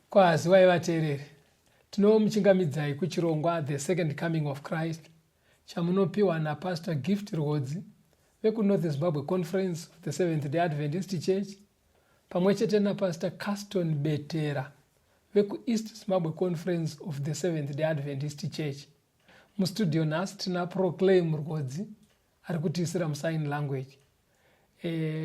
Kwazi vateereri, tinomuchingamidzai kuchirongwa The Second Coming of Christ chamunopiwa naPastor Gift Rhodzi vekuNorth Zimbabwe Conference of the Seventh-day Adventist Church pamwechete naPastor Caston Betera vekuEast Zimbabwe Conference of the Seventh-day Adventist Church. Mustudio nhasi tina Proclaim Rhodzi ari kutiisira musign language.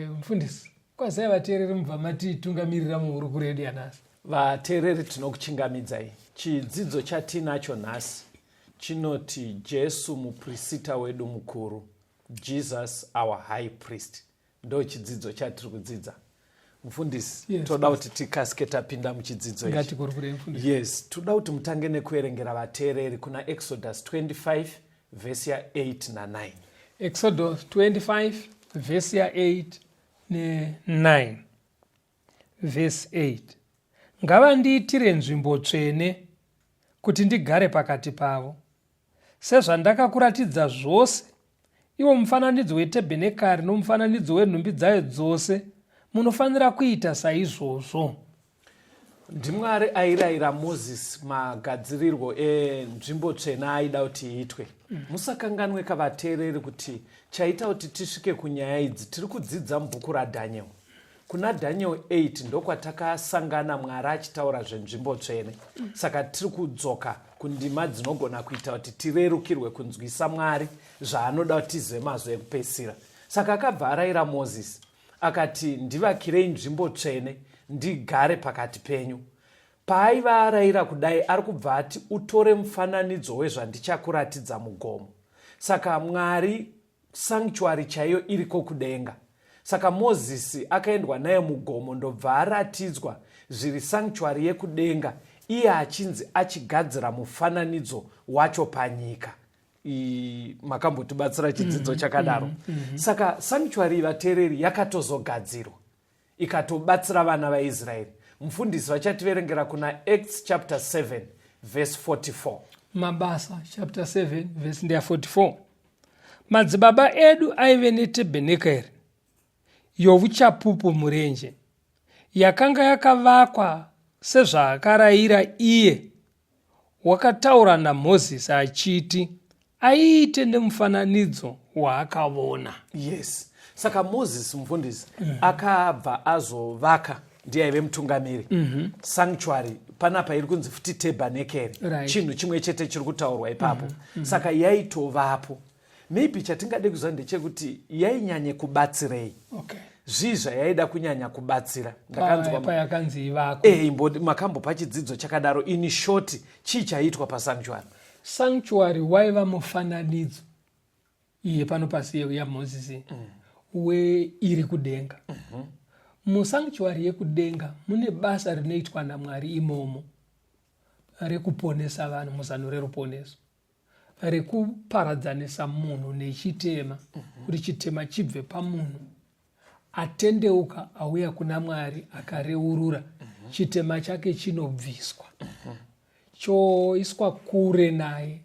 Mufundisi, kwazai vateereri mubva matitungamirira muhuri kuredio nhasi. Vateereri tinokuchingamidzai. Chidzidzo chatinacho nhasi chinoti Jesu muprista wedu mukuru, Jesus our high priest. Ndo chidzidzo chatiri kudzidza. Mufundisi, toda kuti tikasike tapinda muchidzidzo ichi. Ngatikurukure mufundisi. Yes, toda kuti mutange nekuerengera vateereri kuna Exodus 25 verse ya 8 na 9. Exodus 25 verse ya 8 ne 9. Verse 8. Ngavandiitire nzvimbo tsvene kuti ndigare pakati pavo, sezvandakakuratidza zvose, iwo mufananidzo wetabhenekari nomufananidzo wenhumbi dzayo dzose, munofanira kuita saizvozvo. NdiMwari airayira Moses magadzirirwo enzvimbo tsvene aida kuti iitwe. Musakanganwe kavateereri kuti chaita kuti tisvike kunyaya idzi tiri kudzidza mubhuku raDhaniel. Kuna Daniel 8 ndokwatakasangana Mwari achitaura zvenzvimbo tsvene. Saka tiri kudzoka kundima dzinogona kuita kuti tirerukirwe kunzwisa Mwari zvaanoda kuti tizive mazuva ekupedzisira. Saka akabva arayira Moses akati, ndivakirei nzvimbo tsvene ndigare pakati penyu. Paaiva arayira kudai ari kubva ati utore mufananidzo wezvandichakuratidza mugomo. Saka Mwari sanctuary chaiyo iriko kudenga. Saka Moses akaendwa naye mugomo ndobva aratidzwa zviri sanctuary yekudenga, iye achinzi achigadzira mufananidzo wacho panyika. Makambotibatsira chidzidzo chakadaro. Saka sanctuary vateereri yakatozogadzirwa ikatobatsira vana vaIsraeri. Mufundisi vachativerengera kuna Acts chapter 7 verse 44. Mabasa chapter 7 verse 44. Madzibaba edu aive netabhenekeri yovuchapupu murenje, yakanga yakavakwa sezvaakarayira iye. Wakataura naMozisi achiti aiite nemufananidzo waakaona. Yes. Saka Moses mufundisi akabva azovaka, ndiye aive mutungamiri. Sanctuary panapa iri kunzi futi tabhenekeri. Chinhu chimwe chete chiri kutaurwa ipapo. Saka yaitovapo. Maybe chatingade kuziva ndechekuti yainyanye kubatsirei. Okay. Zvizva yaida kunyanya kubatsira. Ndakanzwa payakanzi ivako. Makambopa chidzidzo chakadaro. In short, chii chaitwa pasanctuary? Sanctuary waiva mufananidzo iye pano pasi yaMozisi iri kudenga. Musanctuary yekudenga mune basa rinoitwa naMwari imomo rekuponesa vanhu muzano reruponeso, rekuparadzanisa munhu nechitema, kuti chitema chibve pamunhu atendeuka auya kuna Mwari akareurura, chitema chake chinobviswa choiswa kure naye,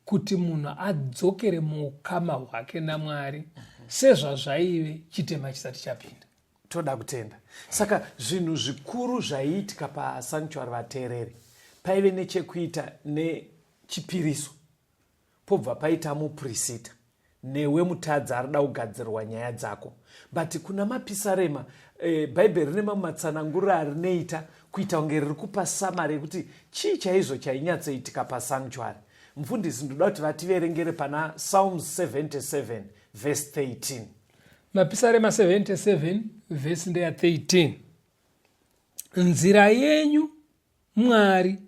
kuti munhu adzokere muukama hwake naMwari sezvazvaive chitema chisati chapinda. toda kutenda. Saka zvinhu zvikuru zvaiitika pasanctuary vateereri paive nechekuita nechipiriso, pobva paita mupurisita newe mutadzi arida kugadzirwa nyaya dzako. But kuna mapisarema bhaibheri rine mamwe matsananguriro arinoita kuita kunge riri kupa samari yekuti chii chaizvo chainyatsoitika pasanctuary. Mufundisi, ndoda kuti vativerengere pana Psalms 77 verse 13. Mapisarema 77 verse ndeya 13. Nzira yenyu Mwari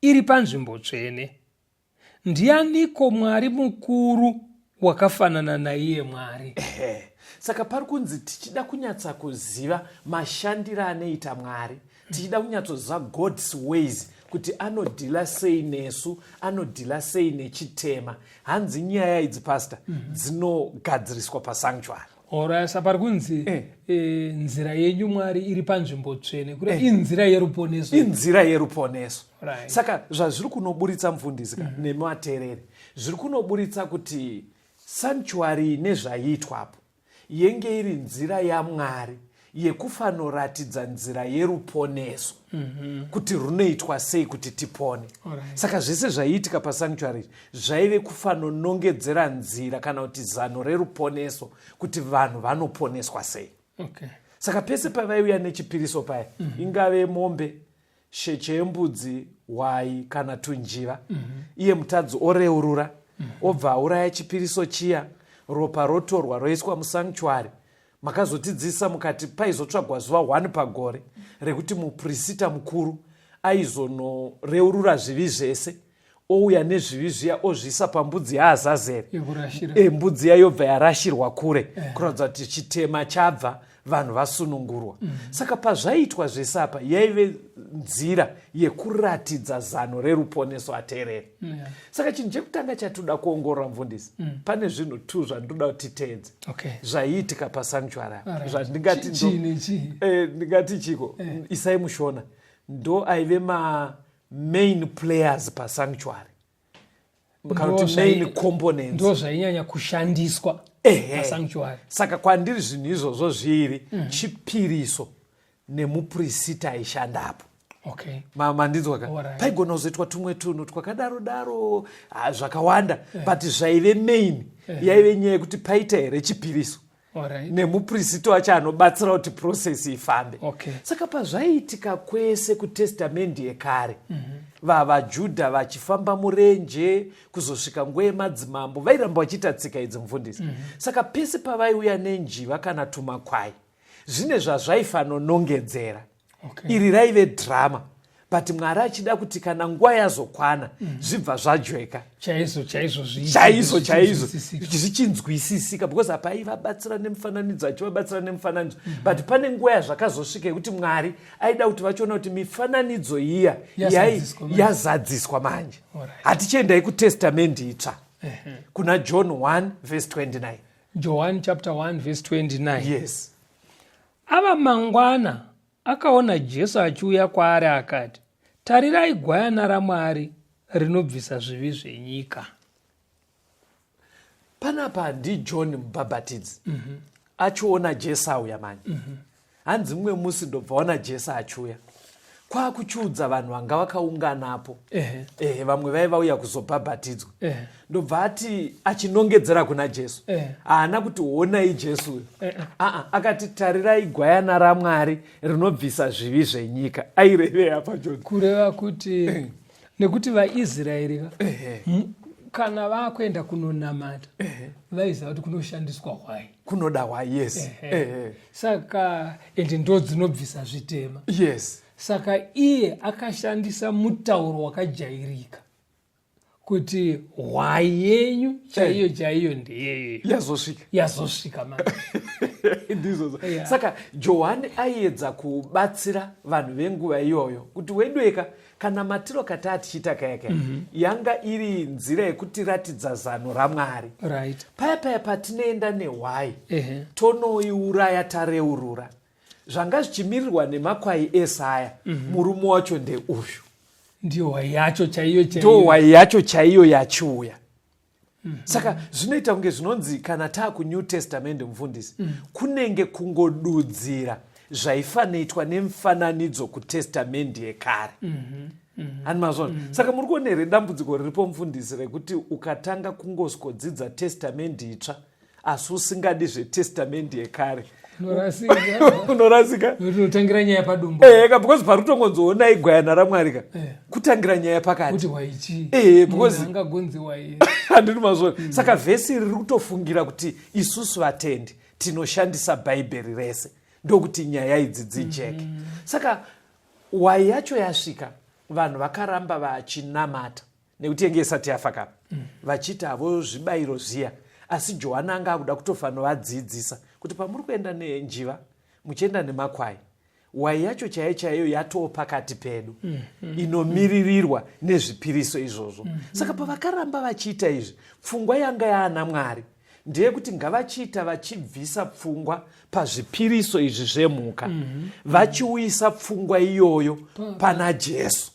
iri panzvimbo tsvene, ndianiko Mwari mukuru wakafanana naiye Mwari? Saka pari kunzi tichida kunyatsa kuziva mashandiro anoita Mwari, tichida kunyatsoziva God's ways, kuti anodhila sei nesu, anodhila sei nechitema. Hanzi nyaya idzi pastor dzinogadziriswa pasanctuary. Orasa pari kunzi nzira yenyu Mwari iri panzvimbo tsvene, kuti inzira yeruponeso. Inzira yeruponeso. Right. Saka zvazviri kunoburitsa mufundisi nemateereri, zviri kunoburitsa kuti sanctuary nezvaiitwapo yenge iri nzira yaMwari yekufanoratidza nzira yeruponeso, kuti runoitwa sei kuti tipone. Saka zvese zvaiitika pasanctuary zvaive kufanonongedzera nzira kana kuti zano reruponeso kuti vanhu vanoponeswa sei. Okay. Saka pese pavaiuya nechipiriso paya, ingave mombe, sheche yembudzi, hwai kana tunjiva, iye mutadzi oreurura, obva auraya chipiriso chiya, ropa rotorwa roiswa musanctuary. Makazotidzidzisa mukati paizotsvagwa zuva 1 pagore rekuti mupurisita mukuru aizonoreurura zvivi zvese, ouya nezvivi zviya ozvisa pambudzi yaAzazeri. Mbudzi yayobva yarashirwa kure, kuratidza kuti chitema chabva, vanhu vasunungurwa. Saka pazvaiitwa zvese apa yaive nzira yekuratidza zano reruponeso ateereri. Saka chinhu chekutanga chatoda kuongorora mufundisi, pane zvinhu 2 zvandinoda kuti titeedze zvaiitika pasanctuary. Ndingati chiko Isai Mushona ndo aive main players pasanctuary, kana kuti main components, ndo zvainyanya kushandiswa pasanctuary. Saka kwandiri zvinhu izvozvo zviri, chipiriso nemupurisita aishandapo. Okay. Mandinzwaka paigona kuzoitwa tumwe tunhu twakadaro zvakawanda, but zvaive main yaive nyaya yekuti paita here chipiriso nemupurisita wacho anobatsira kuti process ifambe. Saka pazvaiitika kwese kutestamende yekare, vaJudha vachifamba murenje kuzosvika nguva yemadzimambo vairamba vachiita tsika idzi mufundisi. Saka pese pavaiuya nenjiva kana tumakwai, zvine zvazvaifanonongedzera. Iri raive drama, but Mwari achida kuti kana nguva yazokwana zvibva zvajweka chaizvo zvichinzwisisika, because apaivabatsira nemufananidzo achivabatsira nemufananidzo, but pane nguva yazvakazosvika yekuti Mwari aida kuti vachiona kuti mifananidzo iya yazadziswa manje. Hatichiendai kutestamende itsva kuna John 1 verse 29. John chapter 1 verse 29. Yes. Ava mangwana akaona Jesu achiuya kwaari akati, tarirai gwayana raMwari rinobvisa zvivi zvenyika. Panapa ndiJohn mubhabhatidzi achiona Jesu auya manje. Hanzi mumwe musi ndobva ona Jesu achiuya, kwakuchiudza vanhu vanga vakaunganapo, vamwe vaiva uya kuzobhabhatidzwa. Ndobva ati achinongedzera kuna Jesu, haana kuti onai Jesu uyu, akati tarirai gwayana raMwari rinobvisa zvivi zvenyika. Aireveya paJohn? Kureva kuti nekuti vaIsraeri kana vakuenda kunonamata vaiziva kuti kunoshandiswa hwai, kunoda hwai. Yes. Saka ende ndo dzinobvisa zvitema. Yes. Saka iye akashandisa mutauro wakajairika kuti hwai yenyu chaiyo ndeyeyo yazosvika manje. Saka Johani aiedza kubatsira vanhu venguva iyoyo kuti wedweka kana matiro katati tichita kayaka yanga iri nzira yekutiratidza zano raMwari. Paya patinoenda nehwai tonoiuraya tareurura, zvanga zvichimirirwa nemakwai esaya, murume wacho ndeuyu, ndiyo hwai yacho chaiyo ndo hwai yacho chaiyo yachiuya. Saka zvinoita kunge zvinonzi kana taa kuNew Testament mufundisi kunenge kungodudzira zvaifanoitwa nemufananidzo kutestamendi yekare. Hani mazvona. Saka muri kuona here dambudziko riripo mufundisi rekuti ukatanga kungoswedzidza testamendi itsva asi usingadi zvetestamendi yekare unorasika. Unotangira nyaya padumbu. Because parutongonzoona igwayana raMwari kutangira nyaya pakati. Kuti waichi. Because angagonzi wai. Handiri mazvona. Saka vhesi riri kutofungira kuti isusu vatendi tinoshandisa bhaibheri rese ndokuti nyaya idzi dzijeke. Saka wai yacho yasvika vanhu vakaramba vachinamata nekuti yenge isati yafa kapa vachiti havo zvibayiro zviya, asi Johana anga akuda kutofaniradzidzisa kuti pamuri kuenda nenjiva muchienda nemakwai, wai yacho chaiyo chaiyo yatoo pakati pedu inomiririrwa nezvipiriso izvozvo. Saka pavakaramba vachiita izvi, pfungwa yanga yaana Mwari ndeyekuti ngavachiita vachibvisa pfungwa pazvipiriso izvi zvemhuka, vachiuyisa pfungwa iyoyo pana Jesu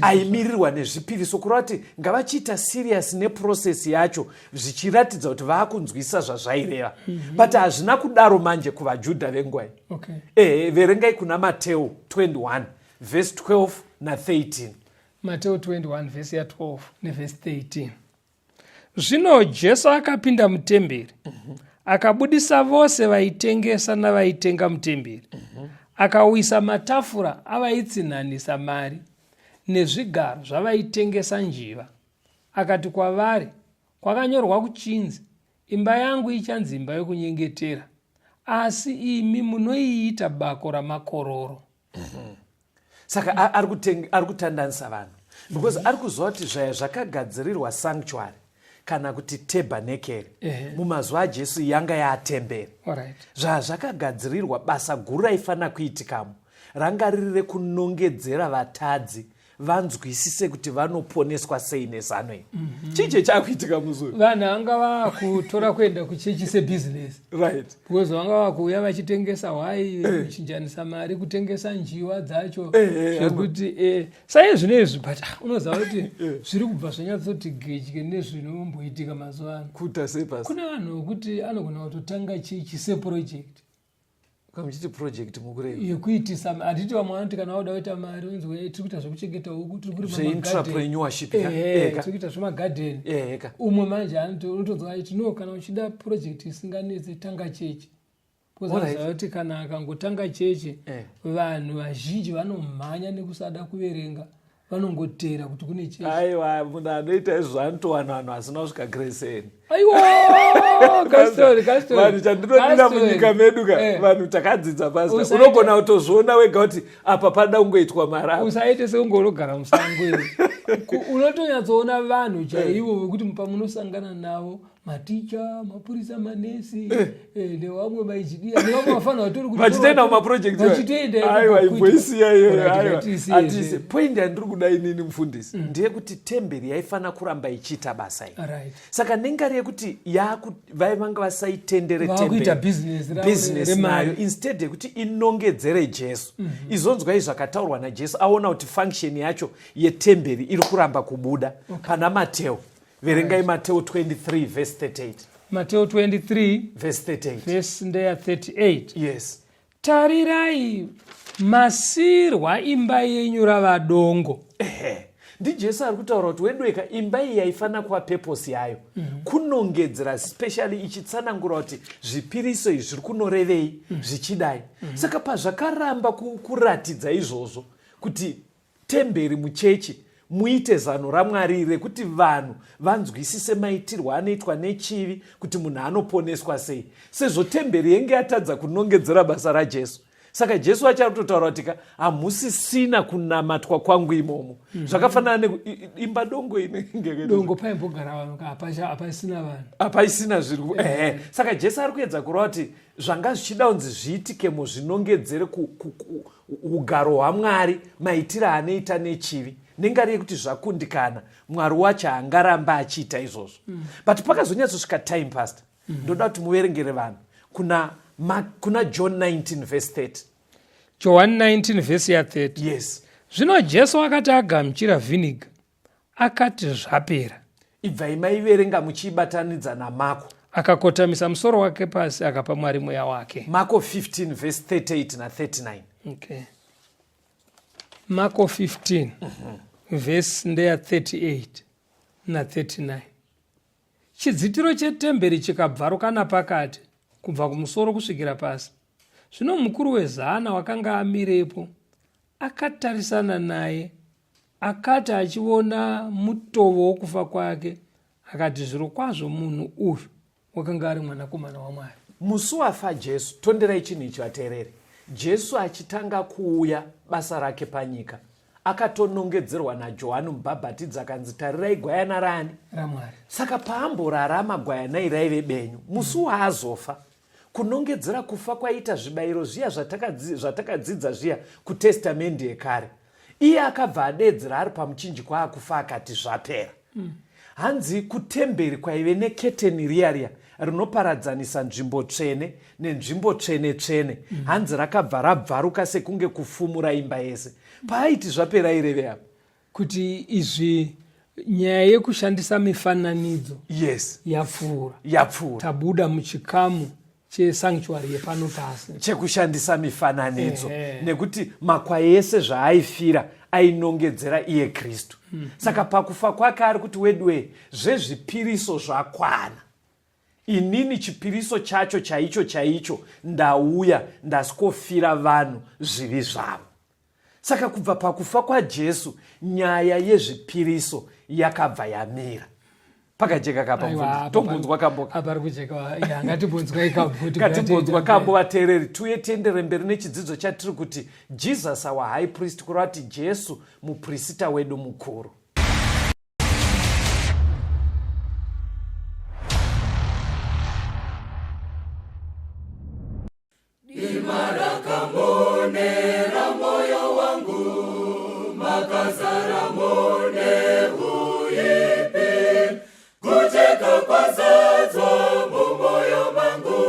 aimirirwa nezvipiriso, kureva kuti ngavachiita siriasi neprosesi yacho zvichiratidza kuti vaakunzwisa zvazvaireva. But hazvina kudaro manje kuvaJudha venguva iyi. Verengai kuna Mateo 21 verse 12 na13. Mateo 21 verse ya 12 neverse 13. Zvino Jesu akapinda mutemberi, akabudisa vose vaitengesa navaitenga mutemberi, akauyisa matafura avaitsinhanisa mari nezvigaro zvavaitengesa njiva. Akati kwavari, kwakanyorwa kuchinzi, imba yangu ichanzi imba yokunyengetera, asi imi munoiita bako ramakororo. Saka ari kutandanisa vanhu because ari kuziva kuti zvakagadzirirwa sanctuary kana kuti tabernacle mumazuva aJesu yanga yatemberi. Zvazvakagadzirirwa basa guru raifanira kuitikamo ranga riri rekunongedzera vatadzi vanzwisise kuti vanoponeswa sei nezano iyi. Chiche chakuitika muzuva vanhu vanga vakutora kuenda kuchechi sebhizinesi, because vanga vakuuya vachitengesa hwai, kuchinjanisa mari, kutengesa njiwa dzacho zvekuti saizvino izvi. But unoziva kuti zviri kubva zvanyatsoti gedye nezvinomboitika mazuva ano. Kune vanhu vokuti anogona kutotanga chechi seproject. Kamuchiti project mukurei yekuitisa, handiti vamwe vanoti kana wauda kuita mari unzwe tiri kuita zvekuchengeta huku, tiri kurima entrepreneurship, tiri kuita zvemagadheni. Umwe manje unotonzwa achiti no, kana uchida project isinganetse tanga chechi. Kuzaziva kuti kana akangotanga chechi vanhu vazhinji vanomhanya nekusada kuverenga, vanongotera kuti kune chechi. Aiwa, munhu anoita izvo anotowana vanhu asina kusvika Grace. Aiwa, kastori. Vanhu chandinodira munyika medu vanhu takadzidza pasi. Unogona kutozviona wega kuti apa pada kungoitwa mara. Usaite seungorogara musango iri. Unotonyatsoona vanhu chaivo vekuti pamunosangana navo, maticha, mapurisa, manesi, nevamwe maichidia, nevamwe vafana vatori kuti vachitenda mumaprojekti. Aiwa, imboisiya iyoyo. Atisi point yandiri kuda inini mufundisi ndeyekuti temberi yaifana kuramba ichiita basa iri. Saka nengari yekuti vaivanga vasaitendere temberi business nayo, instead yekuti inongedzere Jesu. Izonzwai zvakataurwa naJesu, aona kuti function yacho yetemberi iri kuramba kubuda pana Mateo. Verengai Mateo 23 verse 38. Mateo 23 verse 38. Verse ndeya 38. Yes. Tarirai masirwa imba yenyu rava dongo. NdiJesu ari kutaura kuti wedweka imba iyi yaifana kuva purpose yayo kunongedzera, especially ichitsanangura kuti zvipiriso izvi zviri kunorevei zvichidai. Saka pazvakaramba kuratidza izvozvo kuti temberi muchechi muite zano raMwari rekuti vanhu vanzwisise maitirwo anoitwa nechivi, kuti munhu anoponeswa sei, sezvo temberi yenge yatadza kunongedzera basa raJesu. Saka Jesu achari kutotaura kuti hamusisina kunamatwa kwangu imomo. Zvakafanana neimba dongo dongo paimbogara vanhu hapaisina vanhu, hapaisina zviri. Saka Jesu ari kuedza kureva kuti zvanga zvichida kunzi zviitikemo zvinongedzere ugaro hwaMwari, maitiro anoita nechivi, nengari yekuti zvakundikana Mwari wacho haangaramba achiita izvozvo. But pakazonyatsosvika time pastor, ndoda kuti muverengere vanhu kuna John 19 verse 30. John 19 verse ya 30. Yes. Zvino Jesu akati agamuchira vhiniga akati zvapera. Ibvai maiverenga muchiibatanidza naMako. akakotamisa musoro wake pasi akapa Mwari mweya wake. Marko 15 verse 38 na 39. Okay. Marko 15 verse ndeya 38 na 39. Chidzitiro chetemberi chikabvaruka napakati kubva kumusoro kusvikira pasi. Zvino mukuru wezana wakanga amirepo akatarisana naye, akati achiona mutovo wokufa kwake, akati zvirokwazvo munhu uyu wakanga ari mwanakomana waMwari. Musi wafa Jesu, tonderai chinhu ichi vateereri. Jesu achitanga kuuya basa rake panyika, akatonongedzerwa naJohani Mubhabhatidzi akanzi, tarirai gwayana rani? RaMwari. Saka paamborarama gwayanai raive benyu, musi waazofa, kunongedzera kufa kwaita zvibayiro zviya zvatakadzidza zviya kutestamendi yekare. Iye akabva adedzera ari pamuchinjikwa akufa akati zvapera. Hanzi kutemberi kwaive neketeni riya rinoparadzanisa nzvimbo tsvene nenzvimbo tsvene-tsvene. Hanzi rakabva rabvaruka sekunge kufumura imba yese. Paaiti zvapera ireve apa? Kuti izvi nyaya yekushandisa mifananidzo yapfuura. Tabuda muchikamu chesanctuary yepanotasi chekushandisa mifananidzo. Nekuti makwai ese zvaaifira ainongedzera iye Kristu. Saka pakufa kwake ari kuti wedwe zvezvipiriso zvakwana. Inini chipiriso chacho chaicho ndauya ndasikofira vanhu zvivi zvavo. Saka kubva pakufa kwaJesu nyaya yezvipiriso yakabva yamira. Pakajeka kapa tombunzwa kambo. Apari kujeka ngatibunzwa ikabvuti. Ngatibunzwa kambo vateereri, tuye tiendere mberi nechidzidzo chatiri kuti Jesus our high priest, kureva kuti Jesu muprista wedu mukuru. Imarakamone moyo wangu makazara mone uipi kucheka kwazadzwa mumoyo mangu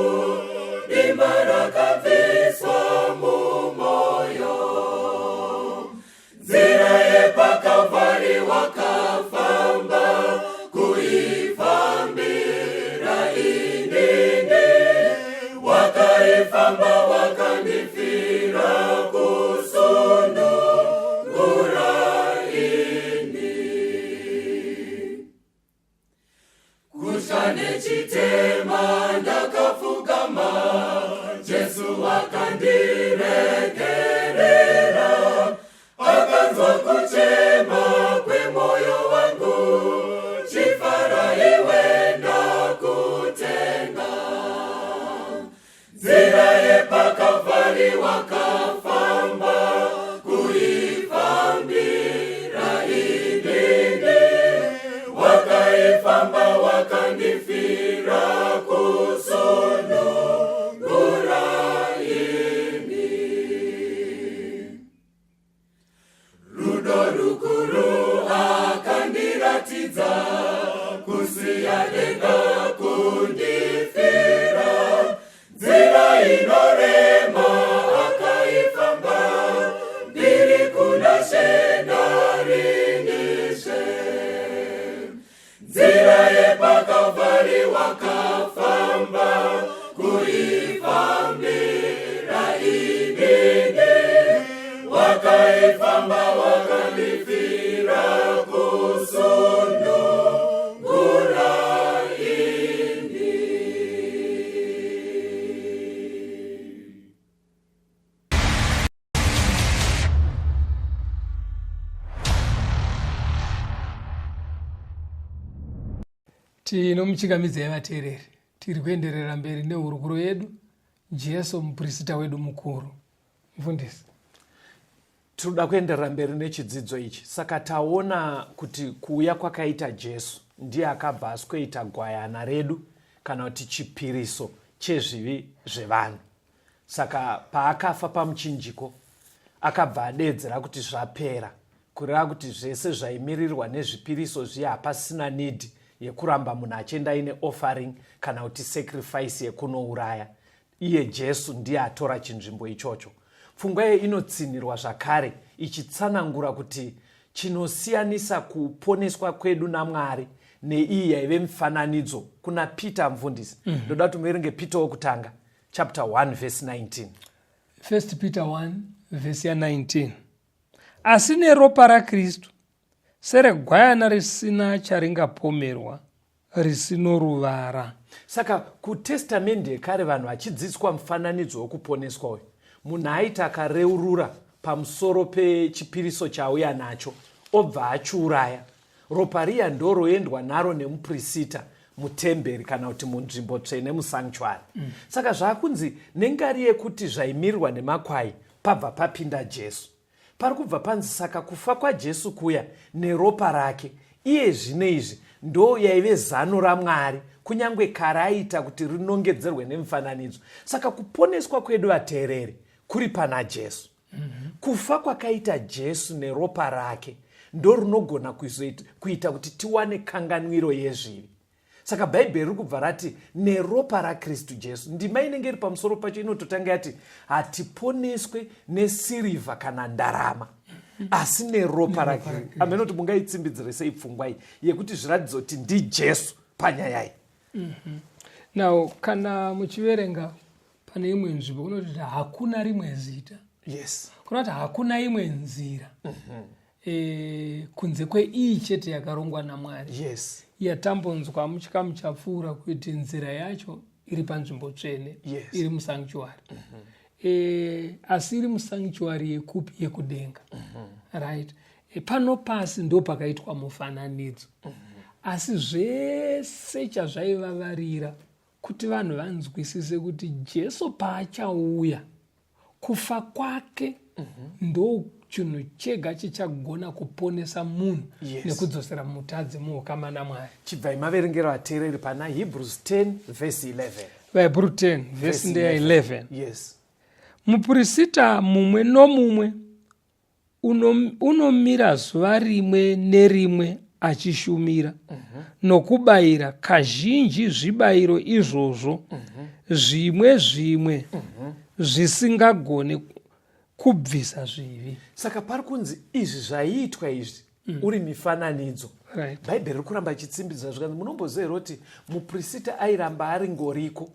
imarakaviswa mumoyo nzira yepakavari wakafamba kuifambira inini wakaifamba wakandifira kusundungura ini kushane chitema ndakafukama Jesu akandiregerera akanzwa kuchema kwemoyo wangu chifara iwe ndakutenga nzira yepakavari wakafamba kuifambira inini wakaifamba wakandifira kusundungura ini rudo rukuru akandiratidza kusiya denga kundifira nzira inorema akaifamba ndiri kuna shenarinishe nzira yepakavari wakafamba kuifambira inini wakaifamba wakandifira kusundungura ini. Tinomuchingamidzai vateereri, tiri kuenderera mberi nehurukuro yedu Jesu muprista wedu mukuru. Mufundisi, tinoda kuenderera mberi nechidzidzo ichi. Saka taona kuti kuuya kwakaita Jesu ndiye akabva asweta gwayana redu kana kuti chipiriso chezvivi zvevanhu. Saka paakafa pamuchinjiko akabva adedzera kuti zvapera, kureva kuti zvese zvaimirirwa nezvipiriso zviya hapasina nidhi yekuramba munhu achienda aine offering kana kuti sacrifice yekunouraya. Iye Jesu ndiye atora chinzvimbo ichocho. Pfungwa iyi inotsinirwa zvakare ichitsanangura kuti chinosiyanisa kuponeswa kwedu naMwari neiyi yaive mifananidzo kuna Peter mufundisi. Ndoda kuti muerenge Peter wokutanga chapter 1 verse 19. 1 Peter 1 verse ya 19. Asi neropa raKristu seregwayana risina charingapomerwa, risino ruvara. Saka kutestamende yekare vanhu vachidzidziswa mufananidzo wokuponeswa uyu, munhu aita akareurura pamusoro pechipiriso chauya nacho obva achiuraya, ropa riya ndoroendwa naro nemuprista mutemberi kana kuti munzvimbo tsvene musanctuary. Saka zvakunzi nengari yekuti zvaimirirwa nemakwai pabva papinda Jesu. Pari kubva panzi saka kufa kwaJesu kuya neropa rake iye zvino izvi ndo yaive zano raMwari, kunyange kare aita kuti rinongedzerwe nemufananidzo. Saka kuponeswa kwedu vateereri kuri pana Jesu. Kufa kwakaita Jesu neropa rake ndo rinogona kuita kuti tiwane kanganwiro yezvivi. Saka Bhaibheri riri kubva rati neropa raKristu Jesu. Ndima inenge iri pamusoro pacho inototanga yati hatiponeswe nesirivha kana ndarama, asi neropa rake. Ameno kuti mungaitsimbidzire sei pfungwa iyi yekuti zviratidza kuti ndiJesu panyaya iyi. Now kana muchiverenga pane imwe nzvimbo kunoti hakuna rimwe zita. Yes. Kunoti hakuna imwe nzira. Kunze kweiyi chete yakarongwa naMwari. Yes. Yatambonzwa muchikamu chapfuura kuti nzira yacho iri panzvimbo tsvene. Yes. Iri musanctuary. Asi iri musanctuary yekupi? Yekudenga. Right. Pano pasi ndo pakaitwa mufananidzo. Asi zvese chazvaivavarira kuti vanhu vanzwisise kuti Jesu paachauya kufa kwake ndo chinhu chega chichagona kuponesa munhu. Yes. Nekudzosera mutadzi muukama naMwari. Chibvai maverengero vateereri pana Hebrews 10 verse 11. Vahebrew 10 verse 11. Yes. Muprista mumwe nomumwe unomira zuva rimwe nerimwe achishumira nokubayira kazhinji zvibayiro izvozvo zvimwe zvisingagone kubvisa zvivi. Saka pari kunzi izvi zvaiitwa izvi uri mifananidzo. Right. Bhaibheri riri kuramba achitsimbidza zvikanzi munomboziva kuti muprista airamba ari ngoriko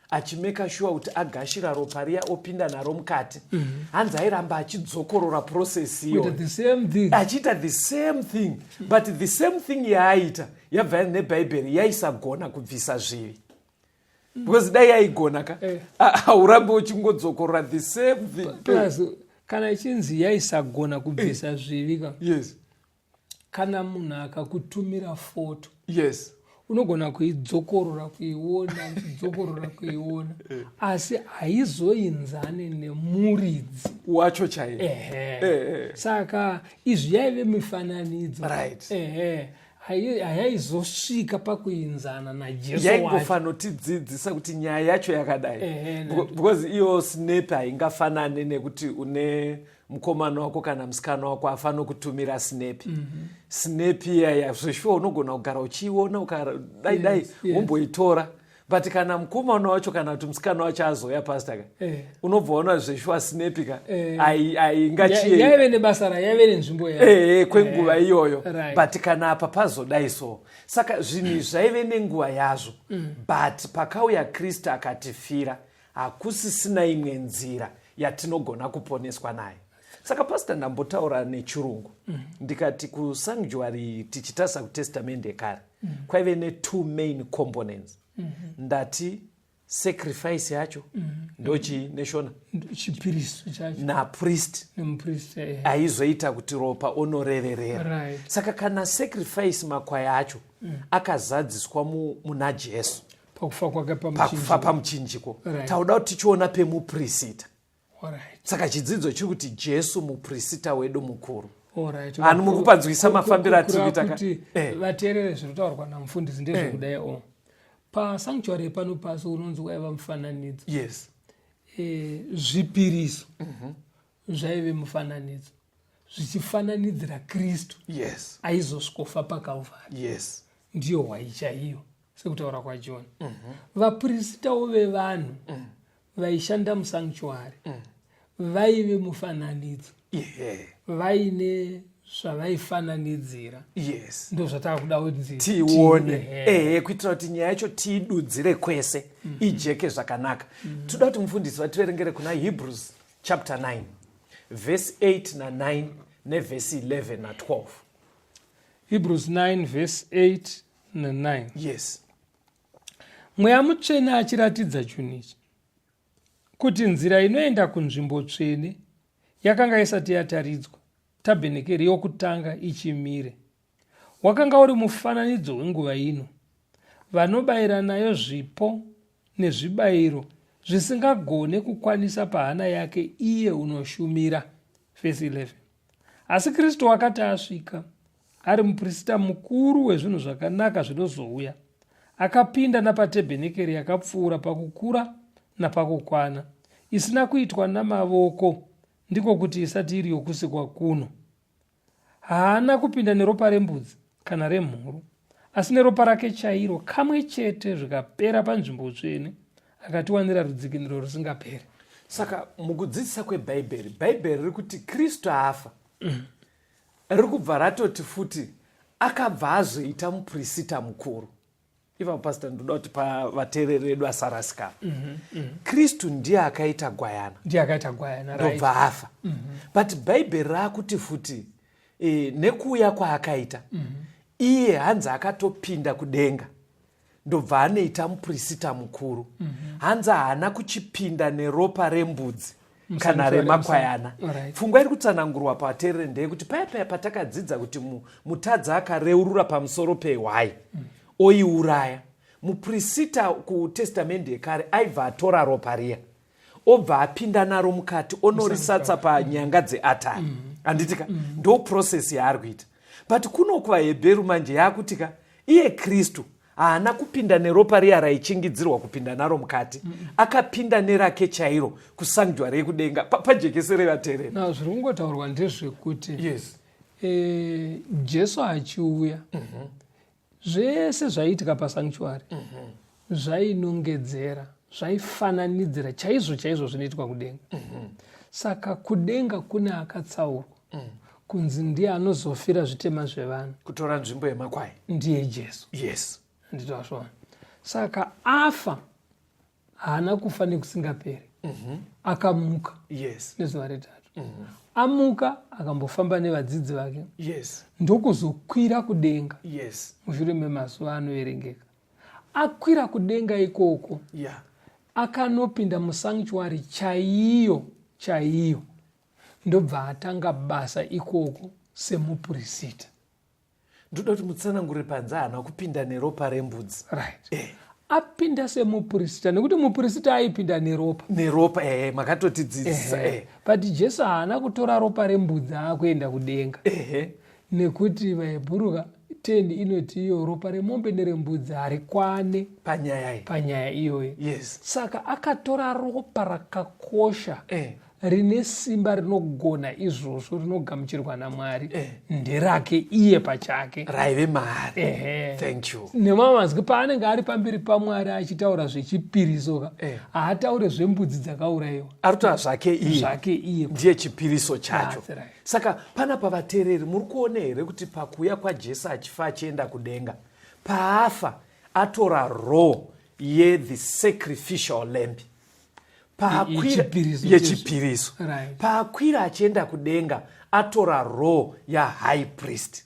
achimeka shuwa kuti agashira ropa riya opinda naro mukati. Hanzi airamba achidzokorora process iyo achiita the same thing, but the same thing yaaita yabva nebhaibheri yaisagona kubvisa zvivi. Because dai yaigona ka haurambe uchingodzokorora the same thing. Plus kana ichinzi yaisagona kubvisa zvivi ka. Yes. Kana munhu akakutumira foto. Yes. Unogona kuidzokorora kuiona asi haizoinzane nemuridzi wacho chaiye. Saka izvi yaive mifananidzo. Right. Hayaizosvika pakuinzana naJesu. Yaingofanira kutidzidzisa kuti nyaya yacho yakadai. Because iyo sinepi haingafanane nekuti une mukomana wako kana musikana wako afanira kutumira sinepi. Sinepi yaya zveshuwa unogona kugara uchiiona ukadai womboitora. But kana mukomana wacho kana kuti musikana wacho azoya pastor ka unobva ona zveshuwa sinepi ka aingachiye yaive nebasa yaive nenzvimbo yayo kwenguva iyoyo. But kana apa pazodai so. Saka zvinhu zvaive nenguva yazvo. But pakauya Kristu akatifira hakusisina imwe nzira yatinogona kuponeswa naye. Saka pastor ndambotaura nechirungu ndikati kusanctuary tichitarisa kutestamende yekare kwaive ne2 main components. Ndati sacrifice yacho ndochi neshona chipiriso chacho na priest aizoita kuti ropa onorererera. Saka kana sacrifice makwai acho akazadziswa muna Jesu pakufa pamuchinjiko, tauda kuti tichiona pemuprista. Saka chidzidzo chiri kuti Jesu muprista wedu mukuru. Ani mukupanzwisa mafambiro atiri kuita kuti vateerere zvinotaurwa namufundisi ndezvekudai pasanctuary pano pasi unonzi waiva mufananidzo. Yes. Zvipiriso zvaive mufananidzo zvichifananidzira Kristu. Yes. Aizosvikofa paKalvari. Yes. Ndiyo waichaiyo sekutaura kwaJona. Vapristavo vevanhu vaishanda musanctuary vaive mufananidzo. vaine zvavaifananidzira yes ndo zvatakuda kuti tione kuitira kuti nyaya yacho tiidudzire kwese ijeke zvakanaka. Toda kuti mufundisi vativerengere kuna Hebrews chapter 9 verse 8 na9 nevhesi 11 na12. Hebrews 9 verse 8 na9. Yes. Mweya mutsvene achiratidza chinhu ichi, kuti nzira inoenda kunzvimbo tsvene yakanga isati yataridzwa, tabhenekeri yokutanga ichimire, wakanga uri mufananidzo wenguva ino, vanobayira nayo zvipo nezvibayiro zvisingagone kukwanisa pahana yake iye unoshumira. Verse 11. Asi Kristu wakati asvika, ari muprista mukuru wezvinhu zvakanaka zvinozouya, akapinda napatebhenekeri yakapfuura pakukura napakukwana, isina kuitwa namavoko, ndiko kuti isati iri yokusikwa kuno. Haana kupinda neropa rembudzi kana remhuru, asi neropa rake chairo, kamwe chete zvikapera panzvimbo tsvene, akatiwanira rudzikiniro rusingaperi. Saka mukudzidzisa kwebhaibheri, bhaibheri riri kuti Kristu afa, riri kubva ratoti futi akabva azoita muprista mukuru. Iva pastor, ndoda kuti pavateereri vedu asarasikana. Kristu ndiye akaita gwayana, ndobva afa. But bhaibheri rakuti futi nekuuya kwaakaita, iye hanzi akatopinda kudenga, ndobva anoita muprista mukuru. Hanzi haana kuchipinda neropa rembudzi kana remakwayana. Pfungwa iri kutsanangurwa pavateereri ndeyekuti paya patakadzidza kuti mutadzi akareurura pamusoro pehwai oiuraya, muprista kutestamende yekare aibva atora ropa riya obva apinda naro mukati onorisatsa panyanga dzeatari. Handitika ndo process yaari kuita. But kuno kuvaHebheru manje yakutika iye Kristu haana kupinda neropa riya raichingidzirwa kupinda naro mukati, akapinda nerake chairo kusanctuary yekudenga. Pajekesere vateereri. Zviri kungotaurwa ndezvekuti yes. Jesu achiuya, zvese zvaiitika pasanctuary zvainongedzera, zvaifananidzira chaizvo chaizvo zvinoitwa kudenga. Saka kudenga kune akatsaurwa kunzi ndiye anozofira zvitema zvevanhu, kutora nzvimbo yemakwai, ndiye Jesu. Yes. Nditozvona. Saka afa, haana kufa nekusingaperi. Akamuka. Yes. Nezuva retatu. Amuka akambofamba nevadzidzi vake. Yes. Ndokuzokwira kudenga. Yes. Mushure memazuva anoverengeka. Akwira kudenga ikoko. Yeah. Akanopinda musanctuary chaiyo. Ndobva atanga basa ikoko semuprista. Ndoda kuti mutsanangure panze haana kupinda neropa rembudzi. Right. Apinda semuprista nekuti muprista aipinda neropa. Makatotidzidzisa. But Jesu haana kutora ropa rembudzi akuenda kudenga. Nekuti vaHebheru 10 inoti iyo ropa remombe nerembudzi harikwane panyaya iyoyo. Yes. Saka akatora ropa rakakosha rine simba rinogona izvozvo, rinogamuchirwa naMwari, nderake iye pachake, raive mahari. Thank you. Nemamazwi paanenge ari pamberi paMwari achitaura zvechipiriso, haataure zvembudzi dzakaurayiwa, aritaura zvake iye ndiye chipiriso chacho. Saka pana pavateereri muri kuona here kuti pakuuya kwaJesu achifa achienda kudenga, paafa atora role the sacrificial lamb, yechipiriso. Paakwira achienda kudenga atora role high priest,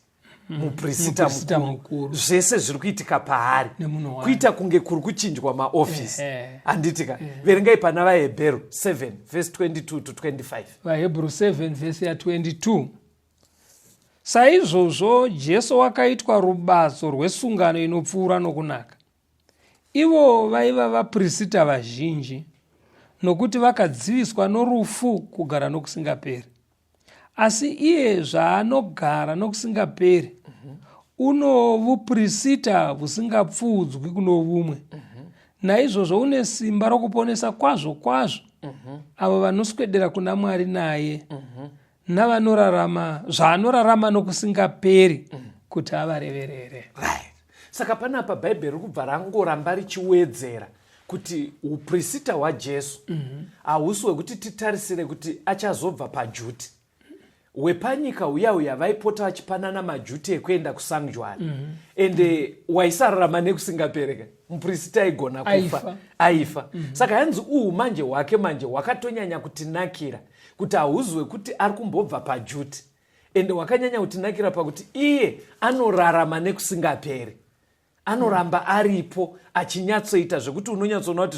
muprista mukuru. Zvese zviri kuitika paari kuita kunge kuri kuchinjwa maofisi. Handitika verengai pana vaHebheru 7 verse 22 to 25. vaHebheru 7 verse ya 22. Saizvozvo Jesu wakaitwa rubatso rwesungano inopfuura nokunaka. Ivo vaiva vaprista vazhinji, nokuti vakadziviswa norufu kugara nokusingaperi. Asi iye zvaanogara nokusingaperi, uno vuprista husingapfuudzwi kuno vumwe. Naizvozvo une simba rokuponesa kwazvo avo vanoswedera kuna Mwari naye, navanorarama zvaanorarama nokusingaperi, kuti avareverere. Saka panapa bhaibheri riri kubva rangoramba richiwedzera kuti uprista hwaJesu hahusi hwekuti titarisire kuti achazobva pajuti. wepanyika uya vaipota vachipanana majuti ekuenda kusanguary ende waisararama nekusingapereka muprista aigona kufa aifa saka hanzi manje hwake manje hwakatonyanya kutinakira kuti hauzwe kuti ari kumbobva pajuti ende hwakanyanya kutinakira pakuti iye anorarama nekusingaperi, anoramba aripo achinyatsoita zvekuti unonyatsoona kuti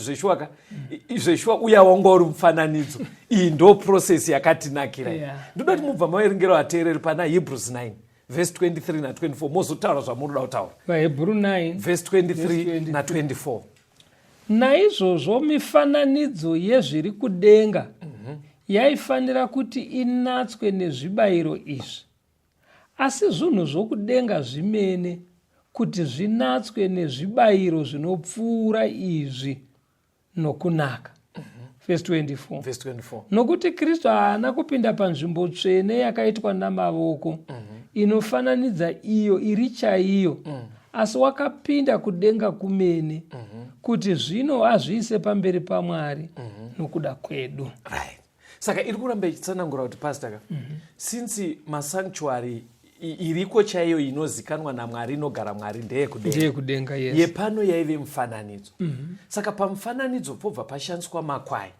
zveshuwa uya wanga uri mufananidzo. Iyi ndo process yakatinakira. Ndoda kuti mubva maverengero vateereri pana Hebrews 9 verse 23 na 24 mozotaura zvamunoda kutaura. Hebrew 9 verse 23 na 24. Naizvozvo mifananidzo yezviri kudenga yaifanira kuti inatswe nezvibayiro izvi, asi zvinhu zvokudenga zvimene kuti zvinatswe nezvibayiro zvinopfuura izvi nokunaka. Verse 24. Nokuti Kristu haana kupinda panzvimbo tsvene yakaitwa namavoko inofananidza iyo iri chaiyo, asi wakapinda kudenga kumene kuti zvino azviise pamberi paMwari nokuda kwedu. Right. Saka iri kuramba ichitsanangura kuti pastor since masanctuary iriko chaiyo inozikanwa naMwari inogara Mwari ndeyekudenga yepano yaive mufananidzo. Saka pamufananidzo pobva pashandiswa makwai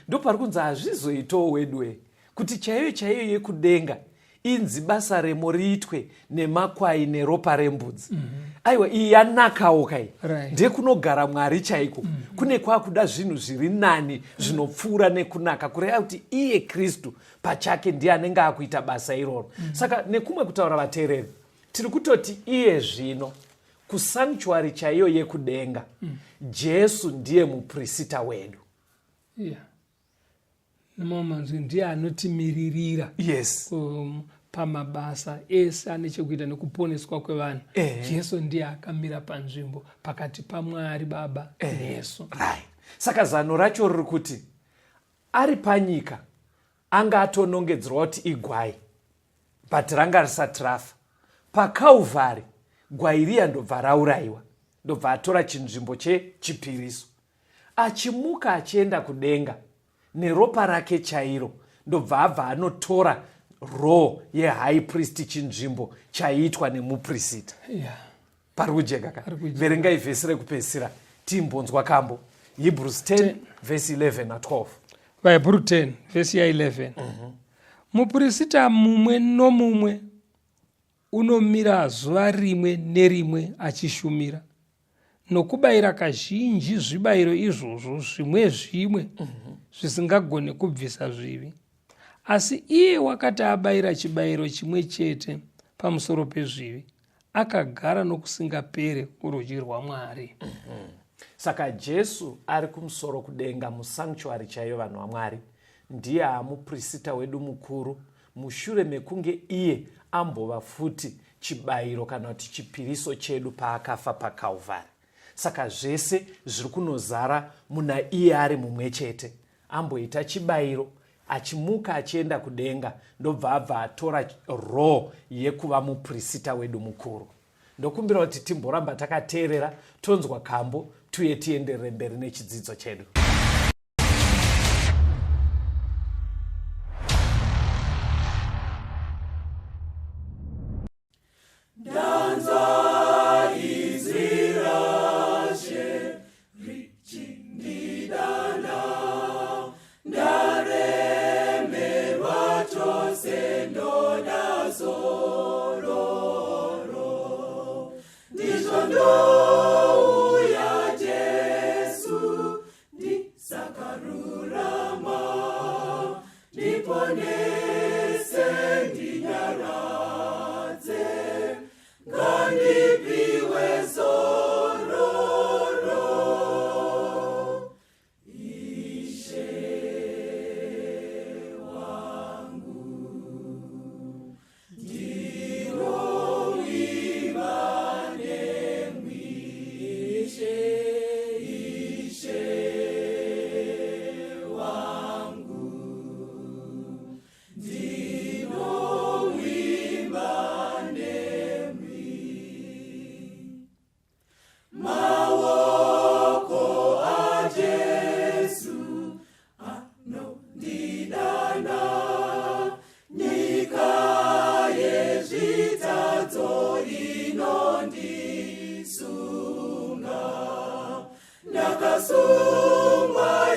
ndo pari kunzi hazvizoitawo wedwe kuti chaiyo yekudenga inzi basa remo riitwe nemakwai neropa rembudzi. Aiwa iyi yanakawo kai ndekunogara Mwari chaiko, kune kwakuda zvinhu zviri nani zvinopfuura nekunaka kureva kuti iye Kristu pachake ndiye anenge akuita basa iroro. Saka nekumwe kutaura vateereri tiri kutoti iye zvino kusanctuary chaiyo yekudenga Jesu ndiye muprista wedu. Namamanzwi ndiye anotimiririra pamabasa ese ane chekuita nekuponeswa kwevanhu. Jesu ndiye akamira panzvimbo pakati paMwari Baba nesu. Right. Saka zano racho riri kuti ari panyika anga atonongedzerwa kuti igwai but ranga risati rafa. PaKalvari gwai riya ndobva raurayiwa, ndobva atora chinzvimbo chechipiriso, achimuka achienda kudenga neropa rake chairo ndobva abva anotora role yehigh priest, chinzvimbo chaiitwa nemuprista. Pari kujeka ka verengai vhesi rekupedzisira timbonzwa kambo Hebrews 10 verse 11 na 12. Hebrew 10 verse 11. Muprista mumwe nomumwe unomira zuva rimwe nerimwe achishumira nokubayira kazhinji zvibayiro izvozvo zvimwe zvisingagone kubvisa zvivi. Asi iye wakati abayira chibayiro chimwe chete pamusoro pezvivi, akagara nokusingapere kurudyi rwaMwari. Saka Jesu ari kumusoro kudenga musanctuary chaiyo vanhu vaMwari ndiye amuprista wedu mukuru mushure mekunge iye ambova futi chibayiro kana kuti chipiriso chedu paakafa paKalvari. Saka zvese zviri kunozara muna iye ari mumwe chete, amboita chibayiro achimuka achienda kudenga ndobva abva atora role yekuva muprista wedu mukuru. Ndokumbira kuti timboramba takateerera tonzwa kambo tuye tienderere mberi nechidzidzo chedu. asungwa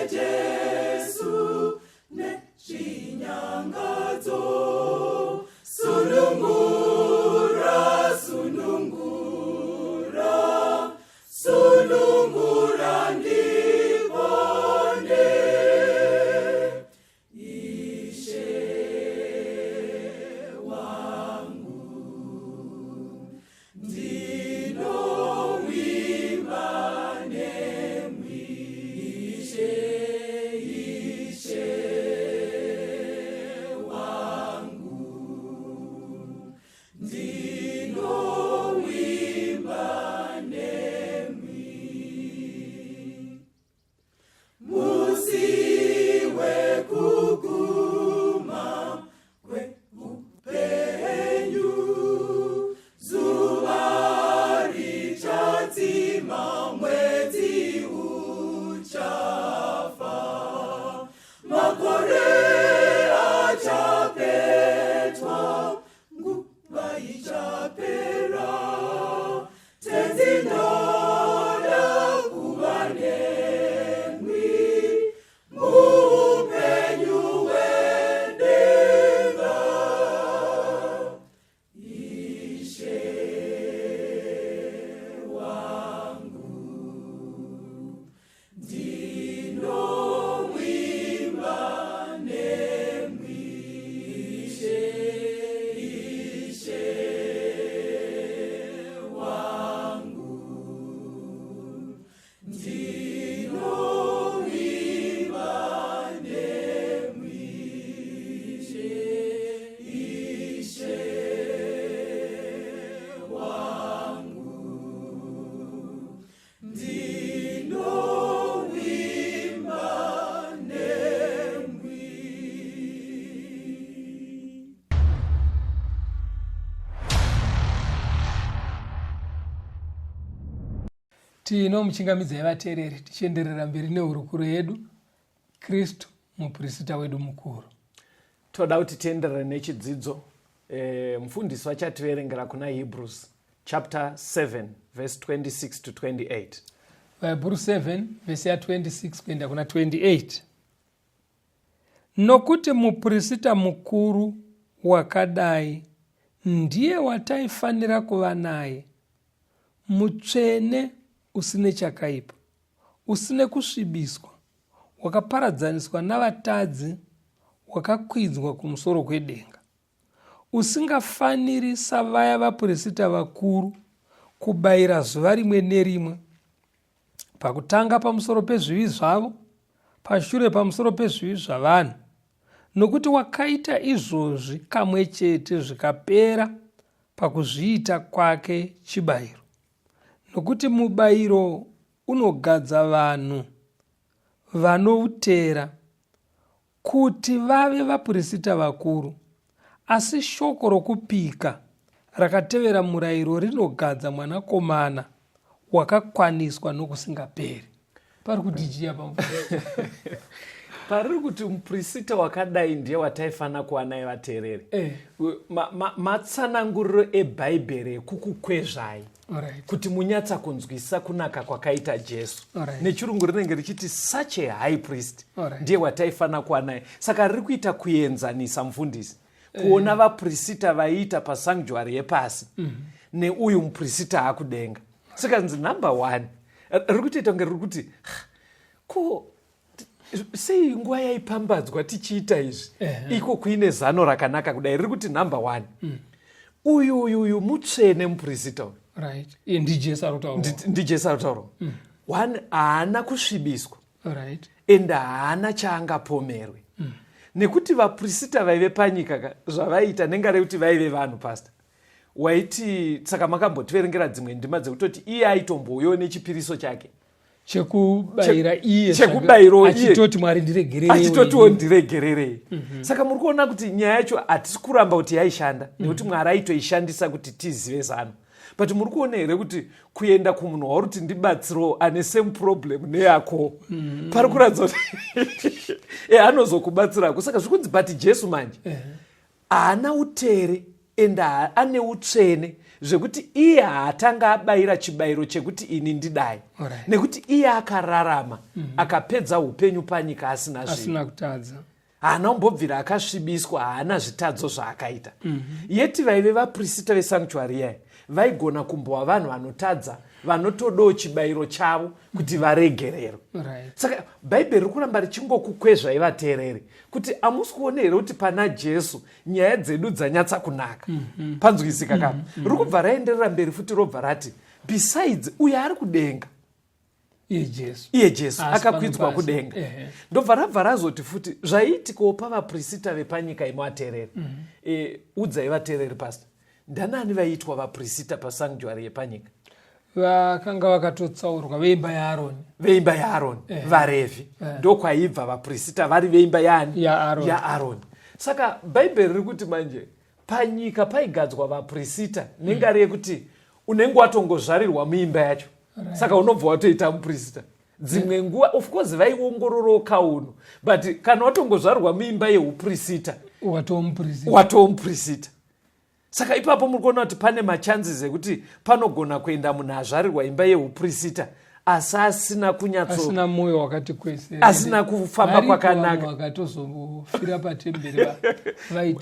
Jesu nechinyangadzo. Sunungura, sunungura, sunungura ndibone. Ishe wangu ndinovimba nemwi. Ishe wangu ndinovimba nemwi. Musi wekuguma kweupenyu, zuva richadzima, mwedzi uchafa, makore achapetwa, nguva ichapera, tenzi ndoda kuva nemwi muupenyu hwedenga. Ishe wangu ndinovimba nemwi. Ishe wangu ndinovimba nemwi. Ishe wangu ndinovimba nemwi. Tino muchingamidzai vateereri tichienderera mberi nehurukuro yedu, Kristu muprista wedu mukuru. Toda kuti tienderere nechidzidzo. Mufundisi wachativerengera kuna Hebrews chapter 7 verse 26 to 28. Hebrew 7 verse ya 26 kuenda kuna 28. Nokuti muprista mukuru wakadai ndiye wataifanira kuva naye, mutsvene, usine chakaipa, usine kusvibiswa, wakaparadzaniswa navatadzi, wakakwidzwa kumusoro kwedenga, usingafaniri savaya vaprista vakuru kubayira zuva rimwe nerimwe, pakutanga pamusoro pezvivi zvavo, pashure pamusoro pezvivi zvavanhu, nokuti wakaita izvozvi kamwe chete zvikapera pakuzviita kwake chibayiro. Nokuti mubayiro unogadza vanhu vanoutera kuti vave vaprista vakuru, asi shoko rokupika rakatevera murayiro rinogadza mwanakomana wakakwaniswa nokusingaperi. Pari kudijia pamufudzi. Pariri kuti muprista wakadai ndiye wataifana kuva naye vateereri. Matsananguriro ebhaibheri ekukukwezvai kuti munyatsa kunzwisa kunaka kwakaita Jesu. Nechirungu rinenge richiti such a high priest ndiye wataifana kuva naye. Saka riri kuita kuenzanisa mufundisi, kuona vaprista vaiita pasanctuary yepasi neuyu muprista akudenga. Saka nzi number 1 riri kutoita kunge riri kuti ko sei nguva yaipambadzwa tichiita izvi iko kuine zano rakanaka kudai. Riri kuti number 1 uyu mutsvene muprista uyu. Right. Ndijesu arutaurwa. 1 haana kusvibiswa. Right. Ende haana chaangapomerwe. Nekuti vaprista vaive panyika zvavaiita nenga rekuti vaive vanhu pastor. Waiti saka makambotiverengera dzimwe ndima dzekutoti iye aitomboyo nechipiriso chake chekubayira iye, achitoti Mwari ndiregererei, achitotiwo ndiregererei. Saka muri kuona kuti nyaya yacho hatisi kuramba kuti yaishanda, nekuti Mwari aitoishandisa kuti tizive zano. But muri kuona here kuti kuenda kumunhu wauri kuti ndibatsiro ane same problem neyako pari kuratidza kuti anozokubatsirako. Saka zvikunzi but Jesu manje haana utere ende ane utsvene zvekuti iye haatanga abayira chibayiro chekuti ini ndidai, Alright. nekuti iye akararama akapedza upenyu panyika asina kutadza, haana kumbobvira akasvibiswa, haana zvitadzo zvaakaita. Yeti vaive vaprista vesanctuary yai vaigona kumbova vanhu vanotadza, vanotodawo chibayiro chavo kuti varegererwe. Right. Saka bhaibheri riri kuramba richingokukwezvai vateereri kuti hamusi kuona here kuti pana Jesu nyaya dzedu dzanyatsa kunaka. Panzwisika kapo. Riri kubva raenderera mberi futi robva rati besides uyo ari kudenga, iye Jesu akakwidzwa kudenga. Ndobva rabva razoti futi zvaiitikawo pavaprista vepanyika imuvateereri. Udzai vateereri pastor, ndanani vaiitwa vaprista pasanctuary yepanyika? vakanga vakatotsaurwa veimba yaaroni, vaRevhi. Ndokwaibva vaprista vari veimba yani yaaroni. Saka bhaibheri riri kuti manje panyika paigadzwa vaprista nengari yekuti unenge watongozvarirwa muimba yacho. Saka unobva watoita muprista. Dzimwe nguva of course vaiongororawo kauno, but kana watongozvarirwa muimba yeuprista watoo muprista. Saka ipapo muri kuona kuti pane machances ekuti panogona kuenda munhu azvarirwa imba yeuprista asi asina mwoyo wakati kwese, asina kufamba kwakanaka, vakatozofira patemberi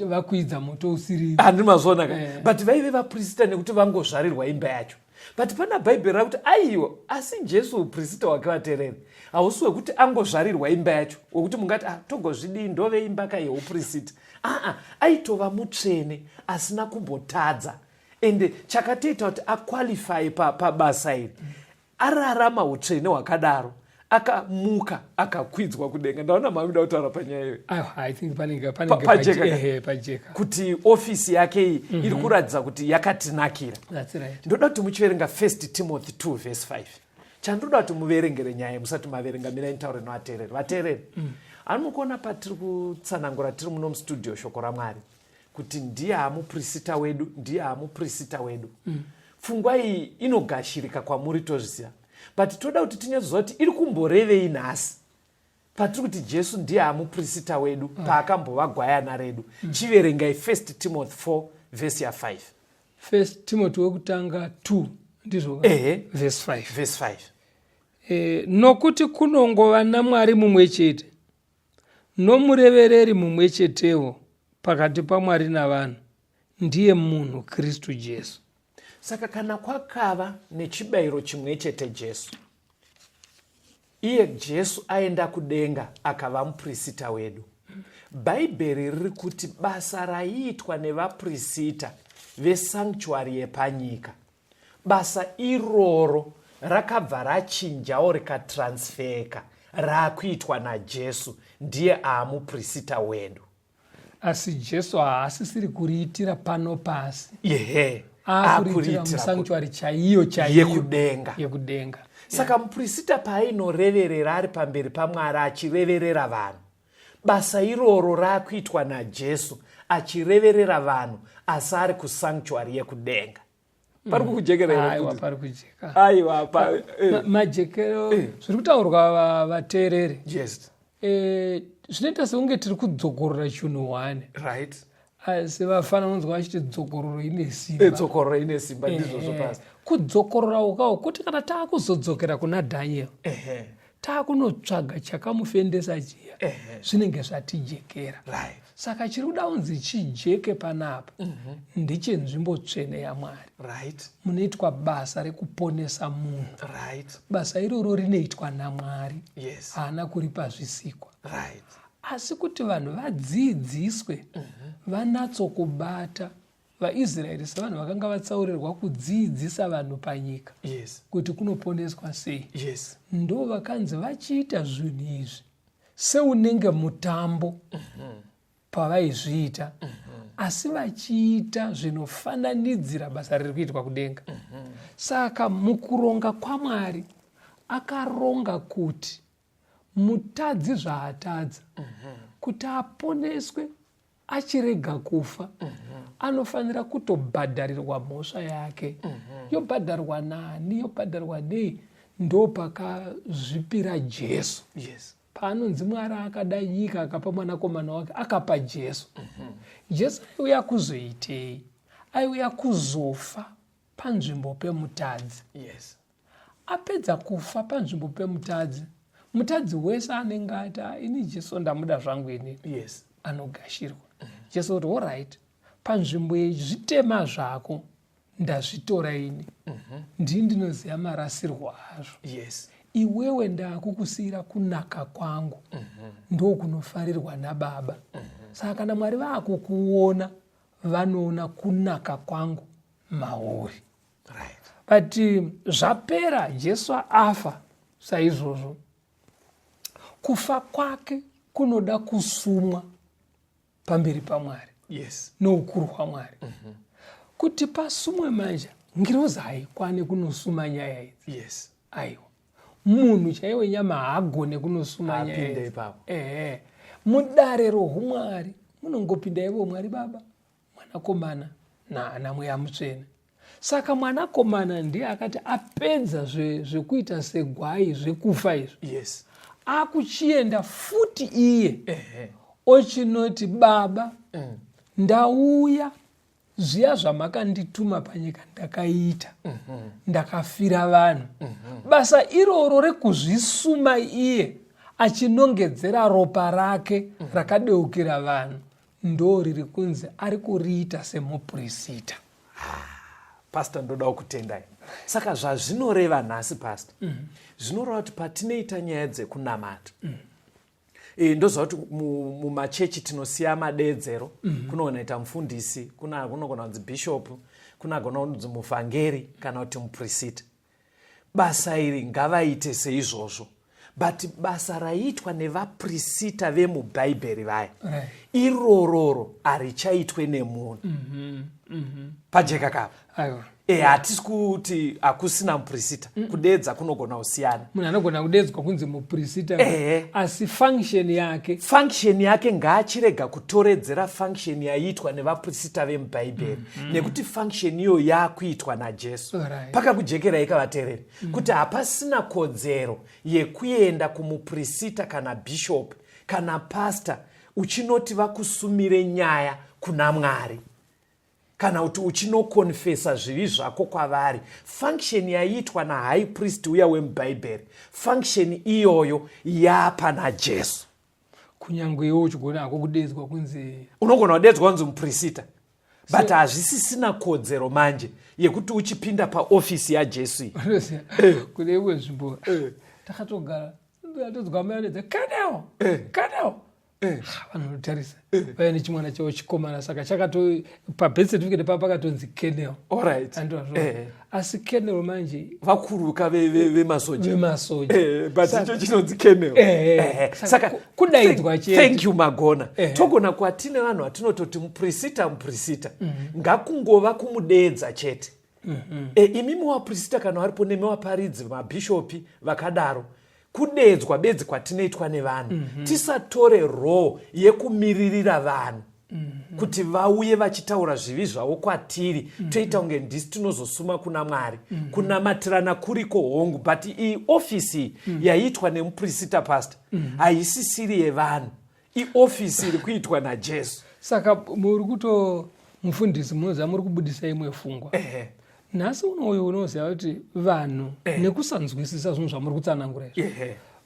vakwidza moto usiri. Handi mazona but vaive vaprista nekuti vangozvarirwa imba yacho. But pana bhaibheri rakuti aiwa, asi Jesu uprista wake vateereri hausi wekuti angozvarirwa imba yacho wekuti mungati togozvidii ndove imba ka yeuprista. Aitova mutsvene asina kumbotadza, ende chakatoita kuti aqualify pabasa iri ararama utsvene hwakadaro, akamuka akakwidzwa kudenga. Ndaona mamida kutaura panyaya iyo. I think panenge pajeka kuti ofisi yake iyi iri kuratidza kuti yakatinakira. That's right. Ndoda kuti muchiverenga 1 Timothy 2 verse 5. Chandoda kuti muverengere nyaya musati maverenga, mina nitaure nevateereri. Vateereri, anokuona patiri kutsanangura tiri muno mustudio shoko raMwari kuti ndiye hamuprista wedu, ndiye hamuprista wedu. Pfungwa iyi inogashirika kwamuri tozviziva, but toda kuti tinyazoziva kuti iri kumborevei nhasi patiri kuti Jesu ndiye hamuprista wedu paakambova gwayana redu. Chiverengai 1 Timothy 4 verse ya 5. 1 Timothy wekutanga 2 ndizvo verse 5. Nokuti kunongova naMwari mumwe chete nomurevereri mumwe chetewo pakati paMwari navanhu, ndiye munhu Kristu Jesu. Saka kana kwakava nechibayiro chimwe chete Jesu, iye Jesu aenda kudenga akava muprista wedu. Bhaibheri riri kuti basa raiitwa nevaprista vesanctuary yepanyika, basa iroro rakabva rachinjawo rikatransfeka raakuitwa naJesu, ndiye aamuprista wedu. Asi Jesu haasisiri kuriitira pano pasi, akuritira musanctuary chaiyo yekudenga. Saka muprista paainoreverera ari pamberi paMwari achireverera vanhu, basa iroro raakuitwa naJesu achireverera vanhu asi ari kusanctuary yekudenga. Pari kujekerera pari kujeka. Aiwa majekero zviri kutaurwa vateereri. Yes. Zvinoita sekunge tiri kudzokorora chinhu wane. Right. Asi vafana unonzwa vachiti dzokororo ine simba. Ndizvo pasi. Kudzokorora ukawo kuti kana taakuzodzokera kuna Daniel, taakunotsvaga chakamufendesa chiya, zvinenge zvatijekera. Right. Saka chiri kuda unzi chijeke panapa ndechenzvimbo tsvene yaMwari. Right. Munoitwa basa rekuponesa munhu. Right. Basa iroro rinoitwa naMwari. Yes. Haana kuripa zvisikwa. Right. Asi kuti vanhu vadzidziswe, vanatsokubata. VaIsraeri sevanhu vakanga vatsaurirwa kudzidzisa vanhu panyika. Yes. Kuti kunoponeswa sei. Yes. Ndo vakanzi vachiita zvinhu izvi seunenge mutambo pavaizviita, asi vachiita zvinofananidzira basa riri kuitwa kudenga. Saka mukuronga kwaMwari akaronga kuti mutadzi zvaatadza kuti aponeswe achirega kufa, anofanira kutobhadharirwa mhosva yake. Yobhadharwa nani? Yobhadharwa nei? Ndo pakazvipira Jesu. Yes. Paanonzi Mwari akada nyika akapa mwanakomana wake, akapa Jesu. Jesu aiuya kuzoitei? Aiuya kuzofa panzvimbo pemutadzi. Yes. Apedza kufa panzvimbo pemutadzi, mutadzi wese anenge ati ini Jesu ndamuda zvangu ini, Yes. anogashirwa. Jesu kuti alright, panzvimbo yezvitema zvako ndazvitora ini, ndini ndinoziva marasirwo azvo. Yes. Iwewe ndakukusiyira kunaka kwangu, ndo kunofarirwa naBaba. Saka kana Mwari vakukuona, vanoona kunaka kwangu mauri. Right. But zvapera, Jesu afa saizvozvo. Kufa kwake kunoda kusumwa pamberi paMwari. Yes. Noukuru hwaMwari. Kuti pasumwe manje, ngirozi haikwane kunosuma nyaya idzi. Yes. Aiwa. Munhu chaiwe nyama haagone kunosuma nyaya Apinde idzi. ipapo. Mudare roumwari munongopinda ivo Mwari Baba, Mwanakomana naana Mweya Mutsvene. Saka Mwanakomana ndiye akati apedza zvekuita segwai zvekufa izvi. Yes. Akuchienda futi iye ochinoti Baba, ndauya zviya zvamakandituma panyika ndakaita, ndakafira vanhu. Basa iroro rekuzvisuma iye achinongedzera ropa rake rakadeukira vanhu, ndo riri kunzi ari kuriita semuprista. Pastor, ndoda kutendai. Saka zvazvinoreva nhasi pastor, zvinoreva kuti patinoita nyaya dzekunamata, ndoziva kuti mumachechi tinosiya madeedzero, kunoita mufundisi, kunogona kunzi bishop, kunogona kunzi muvhangeri kana kuti muprista. Basa iri ngavaite seizvozvo. But basa raitwa nevaprista vemubhaibheri vaya, irororo harichaitwe nemunhu. Pajeka kapa. Hatisi kuti hakusina muprista, kudeedza kunogona kusiyana. Munhu anogona kudeedzwa kunzi muprista, asi function yake ngaachirega kutoredzera function yaiitwa nevaprista vemubhaibheri, nekuti function iyo yakuitwa naJesu. Pakakujekerai kavateereri kuti hapasina kodzero yekuenda kumuprista kana bishop kana pastor uchinoti vakusumire nyaya kuna Mwari, kana kuti uchinokonfesa zvivi zvako kwavari. Function yaiitwa nahigh priest uya wemubhaibheri, function iyoyo yapa naJesu. Kunyange iwe uchigona hako kudeedzwa kunzi, unogona kudeedzwa kunzi muprista, but hazvisisina kodzero manje yekuti uchipinda paofisi yaJesu iyi. Kune imwe nzvimbo takatogara ndatodzwa mayonedza kaneo vanhu notarisa vaya nechimwana chavo chikomana, saka chakato pabirth certificate papa pakatonzi Kenel. Alright. Asi Kenel manje vakuruka vemasoja, but icho chinonzi Kenel. Saka kudaidzwa chete. Thank you Magona. Togona kwatine vanhu vatinototi muprista ngakungova kumudeedza chete. Imimi waprista kana varipo nemiwaparidzi mabhishopi vakadaro, kudeedzwa bedzi kwatinoitwa nevanhu. Tisatore role yekumiririra vanhu kuti vauye vachitaura zvivi zvavo kwatiri, toita kunge ndisi tinozosuma kuna Mwari. Kunamatirana kuriko hongu, but iyi ofisi yaiitwa nemuprista pastor haisisiri yevanhu, iofisi iri kuitwa naJesu. Saka muri kuto mufundisi munoziva muri kubudisa imwe pfungwa. Nhasi unoyo unoziva kuti vanhu nekusanzwisisa zvinhu zvamuri kutsanangura izvo,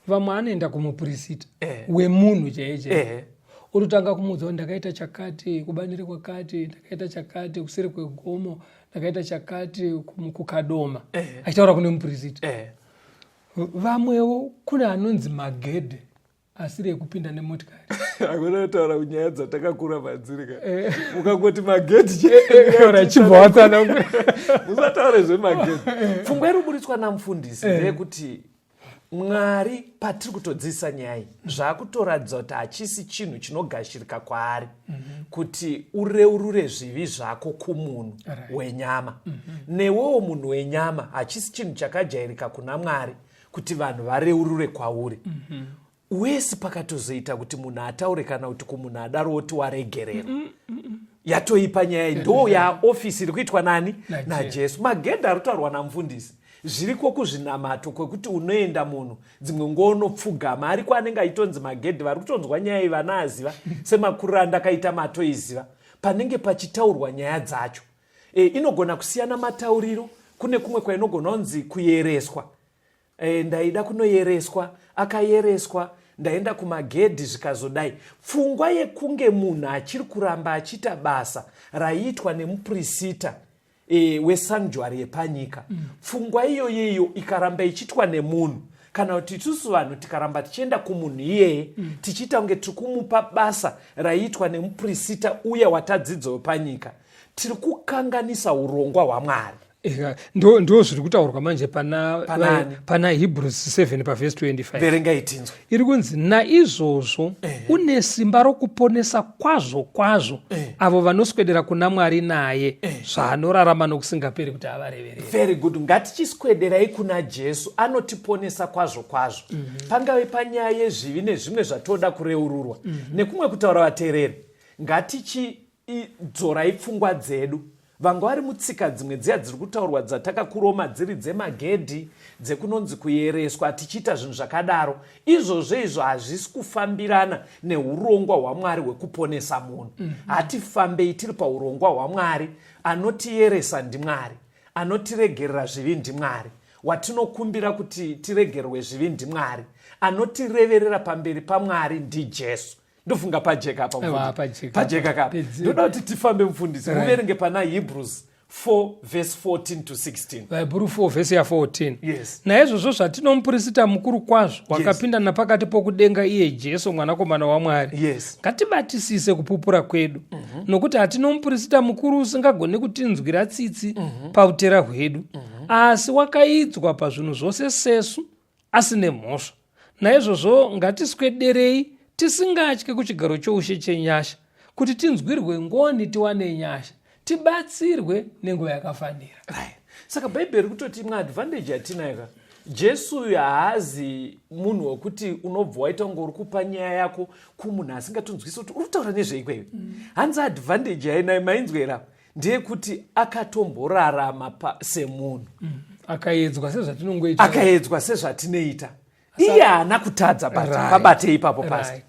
vamwe anoenda kumuprista wemunhu chaiye, urutanga kumudza ndakaita chakati kubanire kwakati, ndakaita chakati kuseri kwegomo, ndakaita chakati kukadoma, achitaura kune muprista. Vamwewo kuna anonzi magedhe asiri ekupinda nemotikari. Hakuna taura kunyaya dzatakakura madzirika. Mukangoti magedhi chibva watsanangura. Musataure zvemagedhi. Pfungwa iriburitswa namufundisi ndeyekuti Mwari patiri kutodzidzisa nyaya iyi zvakutoratidza kuti hachisi chinhu chinogashirika kwaari kuti ureurure zvivi zvako kumunhu wenyama. Newewo munhu wenyama hachisi chinhu chakajairika kuna Mwari kuti vanhu vareurure kwauri. Wese pakatozoita kuti munhu ataure kana kuti kumunhu adaro oti waregerera. Yatoipa nyaya iyi ndo yaofisi iri kuitwa nani? naJesu. Magedhi aritaurwa namufundisi zviriko kuzvinamato kwekuti unoenda munhu dzimwe ngono pfugama ariko anenge aitonzi magedhi vari kutonzwa nyaya iyi vana aziva semakurira ndakaita mato iziva panenge pachitaurwa nyaya dzacho. inogona kusiyana matauriro. Kune kumwe kwainogona kunzi kuyereswa, ndaida kunoyereswa, akayereswa, ndaenda kumagedhi zvikazodai. Pfungwa yekunge munhu achiri kuramba achiita basa raiitwa nemupurisita wesanctuary yepanyika, pfungwa iyoyeyo ikaramba ichiitwa nemunhu, kana kuti isusu vanhu tikaramba tichienda kumunhu iyeye tichiita kunge tiri kumupa basa raiitwa nemupurisita uye watadzidza wepanyika, tiri kukanganisa urongwa hwaMwari. ndo zviri kutaurwa manje pana Hebrews 7 pavhesi 25. Verengai tinzwe. Iri kunzi naizvozvo une simba rokuponesa kwazvo kwazvo avo vanoswedera kuna Mwari naye zvaanorarama nokusingaperi kuti avareverere. Very good. Ngatichiswederai kuna Jesu, anotiponesa kwazvo kwazvo. Pangave panyaya yezvivi nezvimwe zvatoda kureururwa. Nekumwe kutaura vateereri, ngatichidzorai pfungwa dzedu. Vanga vari mutsika dzimwe dziya dziri kutaurwa dzatakakuroma dziri dzemagedhi, dzekunonzi kuyereswa, tichiita zvinhu zvakadaro. Izvo hazvisi kufambirana neurongwa hwaMwari hwekuponesa munhu. Hatifambei tiri paurongwa hwaMwari. Anotiyeresa ndiMwari, anotiregerera zvivi ndiMwari, watinokumbira kuti tiregerwe zvivi ndiMwari, anotireverera pamberi paMwari ndiJesu. Ndofunga pajeka pajeka kapa. Ndoda kuti tifambe mufundisi. Muverenge pana Hebrews 4 verse 14 to 16. Hebrews 4 verse 14. Yes. Naizvozvo zvatino mupurisita mukuru kwazvo wakapinda napakati pokudenga iye Jesu mwanakomana waMwari. Yes. Ngatibatisise kupupura kwedu. Nokuti hatino mupurisita mukuru usingagoni kutinzwira tsitsi pautera hwedu. Asi wakaidzwa pazvinhu zvose sesu asine mhosva. Naizvozvo ngatiswederei tisingatye kuchigaro choushe chenyasha, kuti tinzwirwe ngoni tiwane nyasha, tibatsirwe nenguva yakafanira. Right. Saka Bhaibheri kutoti imwe advantage yatinaka. Jesu haazi munhu wekuti unobva waita kunge uri kupa nyaya yako kumunhu asingatonzwisi kuti uri kutaura nezveikweyo. Hanzi advantage yainai mainzwera ndeyekuti akatomborarama semunhu. Akaedzwa sezvatinongoita. Akaedzwa sezvatinoita. Iye haana kutadza pabatei ipapo pasi.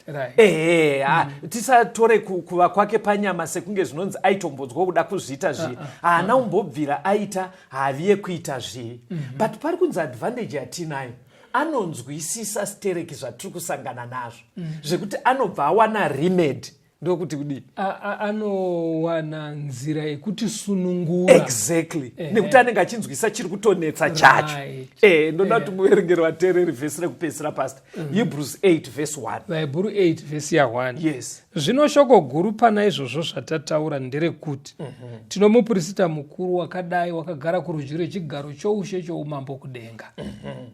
Tisatore kuva kwake panyama sekunge zvinonzi aitombodzwa kuda kuzviita zvivi. Haana umbobvira aita havi yekuita zvivi. But pari kunzi advantage yatinayo, anonzwisisa stereki zvatiri kusangana nazvo, zvekuti anobva awana remedy. Ndokuti kudi anowana nzira yekuti sunungura. Exactly. Nekuti anenge achinzwisa chiri kutonetsa chacho. Ndoda kuti muverengeri vateereri vhesi rekupedzisira pastor. Hebrews 8 verse 1. Hebrews 8 verse 1. Yes. Zvino shoko guru pana izvozvo zvatataura nderekuti tino mupurisita mukuru wakadai wakagara kurudyi rwechigaro choushe choumambo kudenga.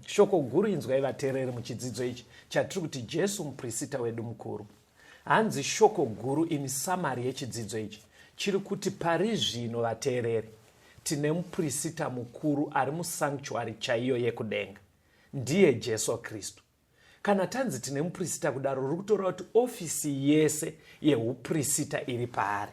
Shoko guru inzwai vateereri muchidzidzo ichi chatiri kuti Jesu mupurisita wedu mukuru. Hanzi shoko guru in summary yechidzidzo ichi chiri kuti pari zvino vateereri tine mupurisita mukuru ari musanctuary chaiyo yekudenga, ndiye Jesu Kristu. Kana tanzi tine mupurisita kudaro, ruri kutora kuti ofisi yese yeupurisita iri paari.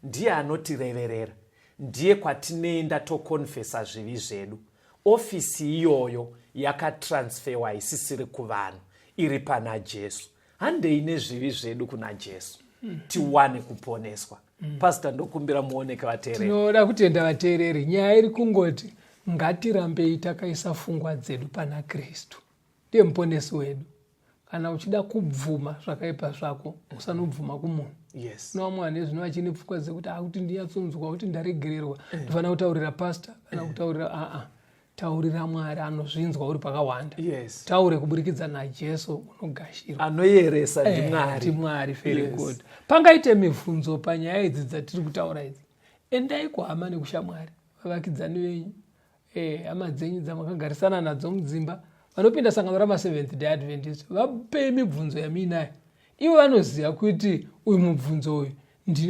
Ndiye anotireverera, ndiye kwatinoenda tokonfesa zvivi zvedu. Ofisi iyoyo yakatransferwa isisiri kuvanhu, iri pana Jesu. Handei nezvivi zvedu kuna Jesu tiwane kuponeswa. Pastor, ndokumbira muoneke vateereri. Tinoda kutenda vateereri, nyaya iri kungoti ngatirambei takaisa pfungwa dzedu pana Kristu, ndiye muponesi wedu. Kana uchida kubvuma zvakaipa zvako usanobvuma kumunhu. Yes. Nomwana zvino achine pfungwa dzekuti kuti ndiyatsonzwa kuti ndaregererwa ndifana kutaurira pastor kana kutaurira taurira Mwari anozvinzwa uri pakawanda. Yes. Taure kuburikidza naJesu unogashirwa. Anoyeresa ndiMwari. Mwari, very good. Pangaite mibvunzo panyaya idzi dzatiri kutaura idzi, endai kuhama nekushamwari, vavakidzani venyu, hama dzenyu dzamakagarisana nadzo mudzimba, vanopinda sangano rama-Seventh Day Adventist, vape mibvunzo yaminayo. Ivo vanoziva kuti uyu mubvunzo uyu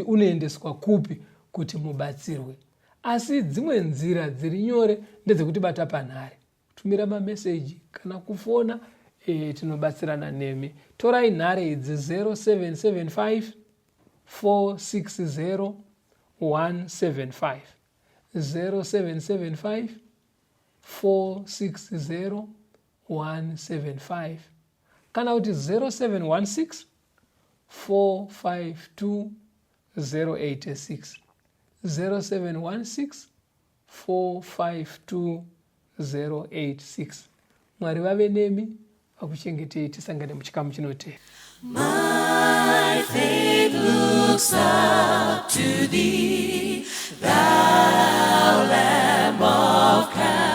unoendeswa kupi kuti mubatsirwe. Asi dzimwe nzira dziri nyore ndedzekuti bata panhare, kutumira mameseji kana kufona, tinobatsirana nemi. Torai nhare idzi 0775 460 175 0775 460 175 kana kuti 0716 452 086 0716 452 086. Mwari vave nemi vakuchengetei. Tisangane muchikamu chinotevera. My faith looks up to thee, thou Lamb of God.